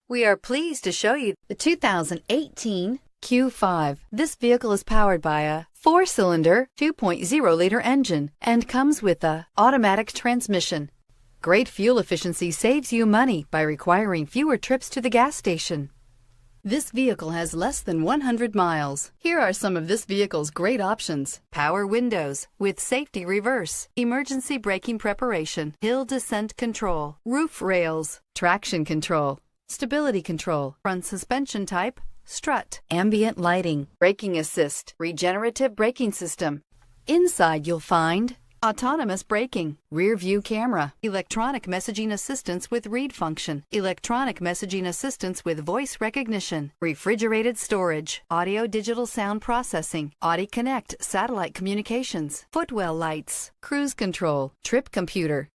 We are pleased to show you the 2018 Q5. This vehicle is powered by a 4-cylinder, 2.0-liter engine and comes with a automatic transmission. Great fuel efficiency saves you money by requiring fewer trips to the gas station. This vehicle has less than 100 miles. Here are some of this vehicle's great options: power windows with safety reverse, emergency braking preparation, hill descent control, roof rails, traction control, stability control, front suspension type, strut, ambient lighting, braking assist, regenerative braking system. Inside you'll find autonomous braking, rear view camera, electronic messaging assistance with read function, electronic messaging assistance with voice recognition, refrigerated storage, audio digital sound processing, Audi Connect satellite communications, footwell lights, cruise control, trip computer,